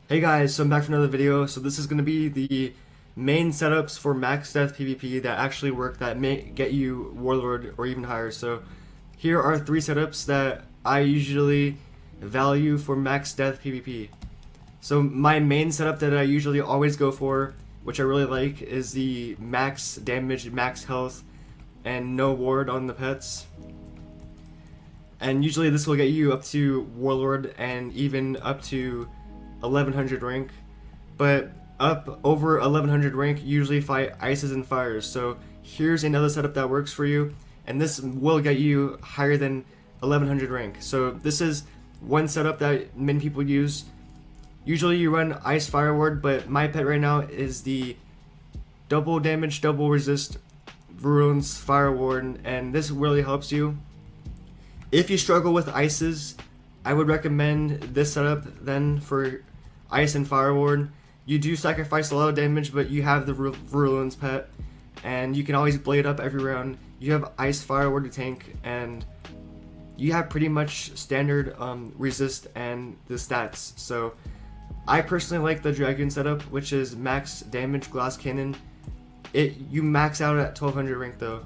Hey guys, so I'm back for another video. So this is going to be the main setups for max death PvP that actually work, that may get you Warlord or even higher. So here are three setups that I usually value for max death PvP. So my main setup that I usually always go for, which I really like, is the max damage, max health, and no ward on the pets. And usually this will get you up to Warlord and even up to 1100 rank, but up over 1100 rank you usually fight ices and fires. So here's another setup that works for you, and this will get you higher than 1100 rank. So this is one setup that many people use. Usually you run ice fire ward, but my pet right now is the double damage, double resist runes fire ward, and this really helps you. If you struggle with ices, I would recommend this setup then for ice and fire ward. You do sacrifice a lot of damage, but you have the Virulence pet, and you can always blade up every round. You have ice fire ward to tank, and you have pretty much standard resist and the stats. So I personally like the Dragoon setup, which is max damage glass cannon. You max out at 1200 rank though.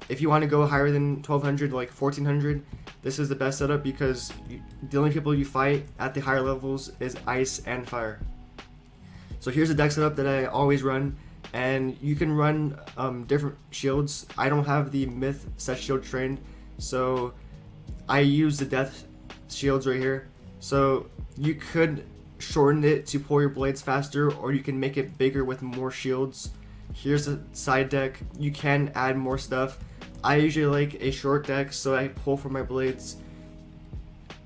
If you want to go higher than 1200, like 1400, this is the best setup because the only people you fight at the higher levels is ice and fire. So here's a deck setup that I always run, and you can run different shields. I don't have the myth set shield trained, so I use the death shields right here. So you could shorten it to pull your blades faster, or you can make it bigger with more shields. Here's a side deck. You can add more stuff. I usually like a short deck, so I pull for my blades,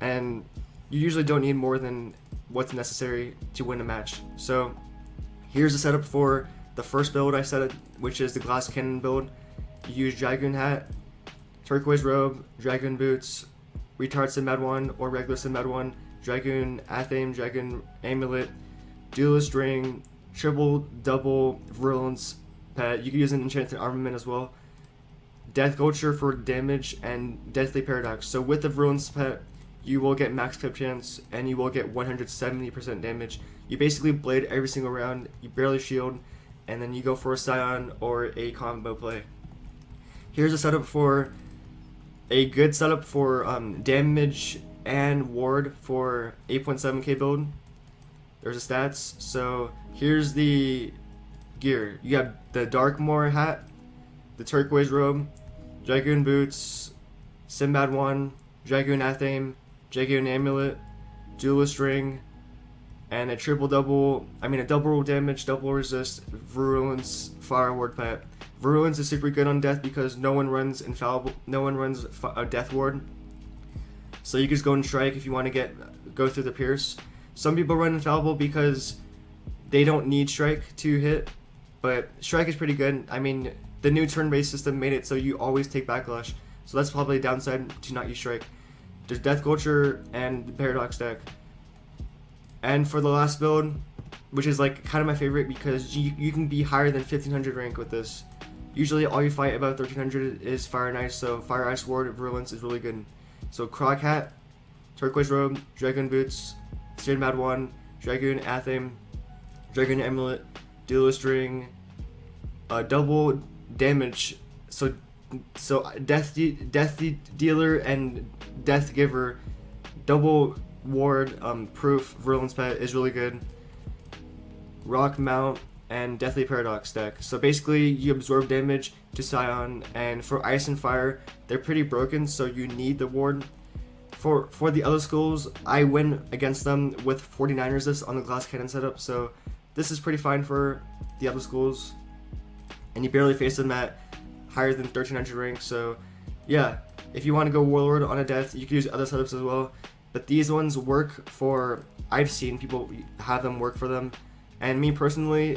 and you usually don't need more than what's necessary to win a match. So here's the setup for the first build I set it, which is the glass cannon build. You use Dragoon hat, turquoise robe, Dragoon boots, retard Sinbad 1 or regular Sinbad 1, Dragoon athame, Dragoon amulet, duelist ring, triple double virulence pet. You can use an enchanted armament as well. Death Culture for damage, and Deathly Paradox. So with the Virulence pet, you will get max pip chance, and you will get 170% damage. You basically blade every single round, you barely shield, and then you go for a Scion or a combo play. Here's a setup for a good setup for damage and ward for 8.7k build. There's the stats. So here's the gear. You have the Darkmoor hat, the turquoise robe, Dragoon boots, Sinbad 1, Dragoon athame, Dragoon amulet, duelist ring, and a double damage, double resist, Virulence fire ward pet. Virulence is super good on death because no one runs infallible, no one runs a death ward. So you can just go and strike if you want to go through the pierce. Some people run infallible because they don't need strike to hit, but strike is pretty good. I mean, the new turn-based system made it so you always take backlash, so that's probably a downside to not use strike. There's Death Culture and the Paradox deck. And for the last build, which is like kind of my favorite because you can be higher than 1500 rank with this. Usually all you fight above 1300 is Fire and Ice, so Fire, Ice, Ward, Virulence is really good. So Croc hat, turquoise robe, Dragoon boots, Sinbad 1, Dragoon athame, Dragoon amulet, duelist ring, double damage, so death dealer and death giver, double ward proof virulence pet is really good. Rock mount and Deathly Paradox deck. So basically you absorb damage to Scion, and for ice and fire they're pretty broken, so you need the ward. For the other schools, I win against them with 49 resist on the glass cannon setup, so this is pretty fine for the other schools, and you barely face them at higher than 1300 rank. So yeah, if you want to go Warlord on a death, you can use other setups as well, but these ones work for, I've seen people have them work for them, and me personally,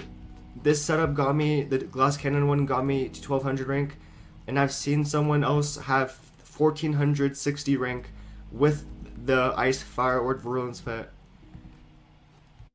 this setup got me, the glass cannon one got me to 1200 rank, and I've seen someone else have 1460 rank with the ice fire or virulence pet.